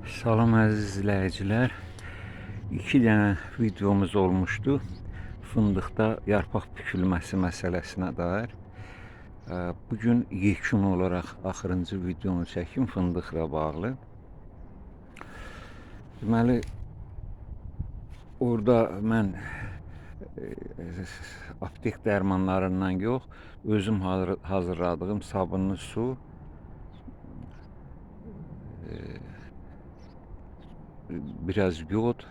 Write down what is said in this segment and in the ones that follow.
Salam əziz izləyicilər. 2 dənə videomuz olmuşdu. Fındıqda yarpaq bükülməsi məsələsinə dair. Bugün yekun olaraq axırıncı videonu çəkim fındıqla bağlı. Deməli, orada mən aptek dərmanlarından yox, özüm hazırladığım sabunlu su, biraz yod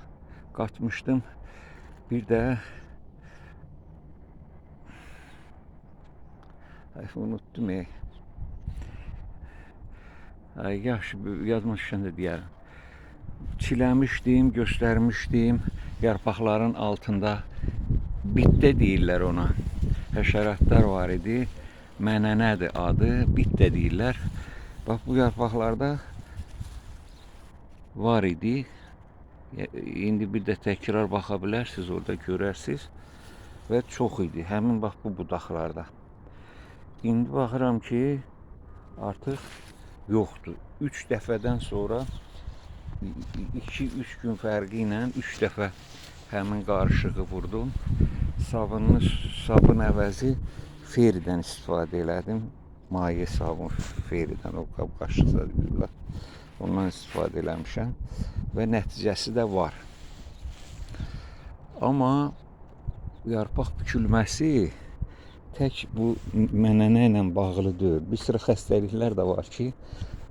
katmıştım. Bir de unuttum. Yaxşı, yazma şişəndə deyərəm. Çiləmişdim, göstərmişdim. Yarpaqların altında bitdə deyirlər ona. Həşəratlar var idi. Mənənədir adı. Bitdə deyirlər. Bax, bu yarpaqlarda var idi. İndi bir də təkrar baxa bilərsiniz, orada görərsiniz. Və çox idi. Həmin bax bu budaqlarda. İndi baxıram ki, artıq yoxdur. 3 dəfədən sonra 2-3 gün fərqi ilə 3 dəfə həmin qarışığı vurdum. Sabun əvəzi Feridən istifadə elədim. Maye sabun Feridən, o qab qaşıqda deyirlər. Ondan istifadə eləmişəm və nəticəsi də var. Amma yarpaq bükülməsi tək bu mənənə ilə bağlı deyil. Bir sıra xəstəliklər də var ki,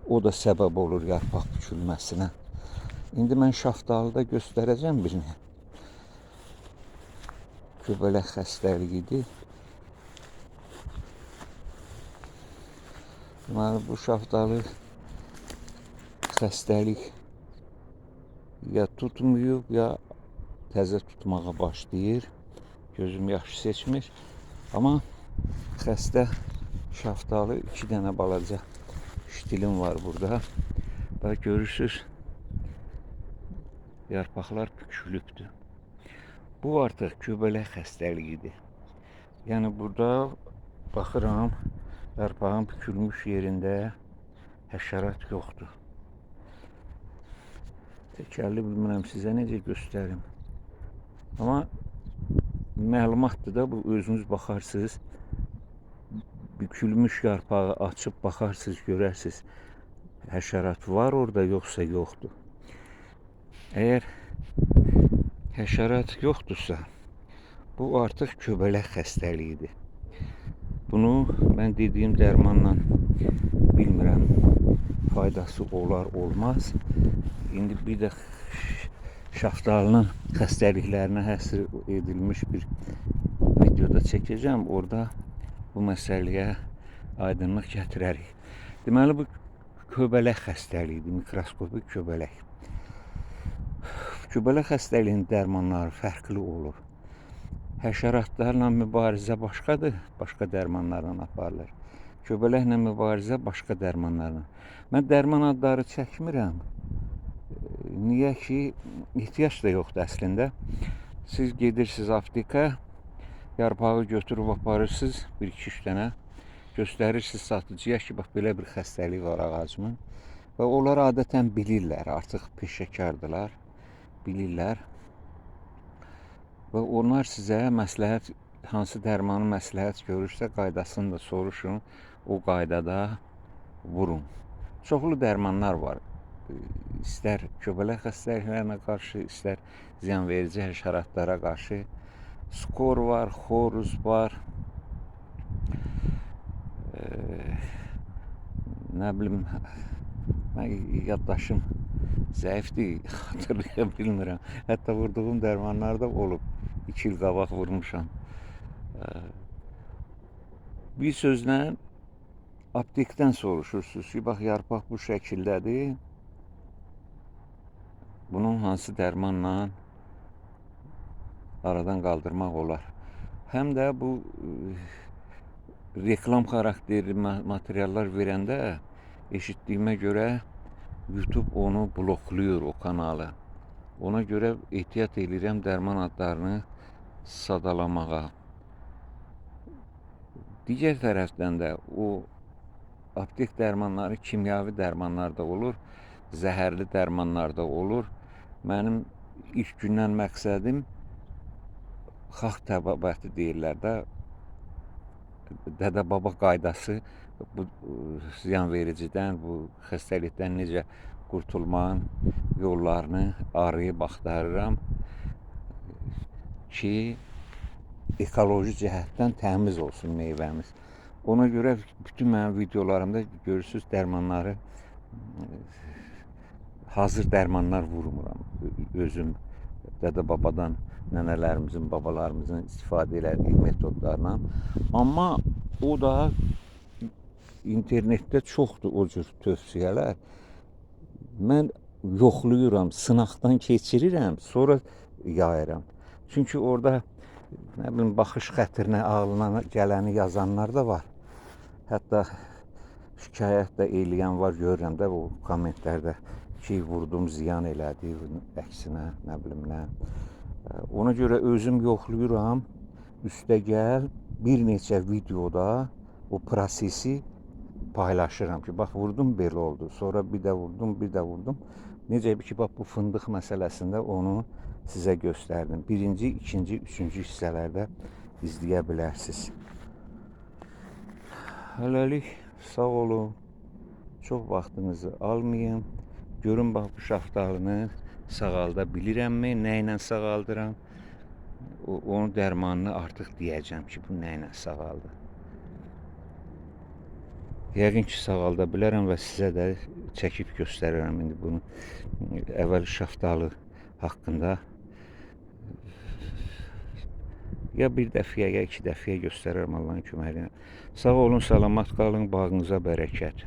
o da səbəb olur yarpaq bükülməsinə. İndi mən şaftalıda göstərəcəm birini. Göbələk xəstəliyidir. Deməli, bu şaftalı xəstəlik ya tutmuyor, ya təzə tutmağa başlayır. Gözüm yaxşı seçmir. Amma xəstə şaftalı 2 dənə balaca ştilim var burada. Və görürsünüz, yarpaqlar bükülübdür. Bu artıq göbələk xəstəliyidir. Yəni burada baxıram, yarpağın bükülmüş yerində həşərat yoxdur. Təkərli bilmirəm sizə necə göstərim. Amma məlumatdır da, bu özünüz baxarsınız. Bükülmüş yarpağı açıb baxarsınız, görərsiniz. Həşərat var orada, yoxsa yoxdur. Əgər həşərat yoxdursa, bu artıq göbələk xəstəliyidir. Bunu mən dediyim dərmanla bilmirəm, faydası olar, olmaz. İndi bir də şaftalının xəstəliklərinə həsr edilmiş bir videoda çəkəcəm. Orada bu məsələyə aydınlıq gətirərik. Deməli, bu göbələk xəstəliyidir, mikroskopik göbələk. Göbələk xəstəliyinin dərmanları fərqli olur. Həşəratlarla mübarizə başqadır, başqa dərmanlarla aparılır. Göbələklə mübarizə başqa dərmanlarla. Mən dərman adları çəkmirəm. Niyə ki, ehtiyac da yoxdur əslində. Siz gedirsiniz aptekə, yarpağı götürüb aparırsınız, 1-2-3 dənə göstərirsiniz satıcıya ki, bax, belə bir xəstəlik var ağacımın. Və onlar adətən bilirlər, artıq peşəkardılar, bilirlər. Və onlar sizə məsləhət, hansı dərmanı məsləhət görürsə, qaydasını da soruşun, o qaydada vurun. Çoxlu dərmanlar var. İstər göbələk xəstəliklərinə qarşı, istər ziyanverici həşəratlara qarşı. Skor var, xoruz var. Nə bilim, mən yaddaşım zəifdir, xatırlaya bilmirəm. Hətta vurduğum dərmanlar da olub. 2 il qabaq vurmuşam. Bir sözlə aptekdən soruşursunuz ki, bax, yarpaq bu şəkildədir. Bunun hansı dərmanla aradan qaldırmaq olar. Həm də bu reklam xarakterli materiallar verəndə eşitdiyimə görə YouTube onu blokluyor, o kanalı. Ona görə ehtiyat edirəm dərman adlarını sadalamağa. Digər tərəfdən də o aptek dərmanları kimyavi dərmanlar da olur. zəhərli dərmanlar da olur. Mənim ilk gündən məqsədim xalq təbabəti deyirlər də, dədə-baba qaydası bu ziyanvericidən, bu xəstəlikdən necə qurtulmağın yollarını arayıb axtarıram ki, ekoloji cəhətdən təmiz olsun meyvəmiz. Ona görə bütün mənim videolarımda görürsünüz dərmanları, hazır dərmanlar vurmuram. Özüm dədə-babadan, nənələrimizin, babalarımızın istifadə elədiyi metodlarla. Amma o da internetdə çoxdur o cür tövsiyələr. Mən yoxluyuram, sınaqdan keçirirəm, sonra yayıram. Çünki orada nə bilim baxış xətrinə ağlına gələni yazanlar da var. Hətta şikayət də eləyən var, görürəm də o kommentlərdə ki, vurdum, ziyan elədi, əksinə, nə bilim nə. Ona görə özüm yoxluyuram, üstəgəl bir neçə videoda o prosesi paylaşıram ki, bax vurdum belə oldu, sonra bir də vurdum, bir də vurdum. Necə ki, bax bu fındıq məsələsində onu sizə göstərdim. Birinci, ikinci, üçüncü hissələrdə izləyə bilərsiniz. Hələlik sağ olun, çox vaxtınızı almayın. Görün bax bu şaftalını sağalda bilirəmmi, nə ilə sağaldıram. Onun dərmanını artıq deyəcəm ki, bu nə ilə sağaldı. Yəqin ki, sağalda bilərəm və sizə də çəkib göstərirəm indi bunu. Əvvəl şaftalı haqqında ya bir dəfəyə, ya iki dəfəyə göstərirəm Allahın köməyi ilə. Sağ olun, salamat qalın, bağınıza bərəkət.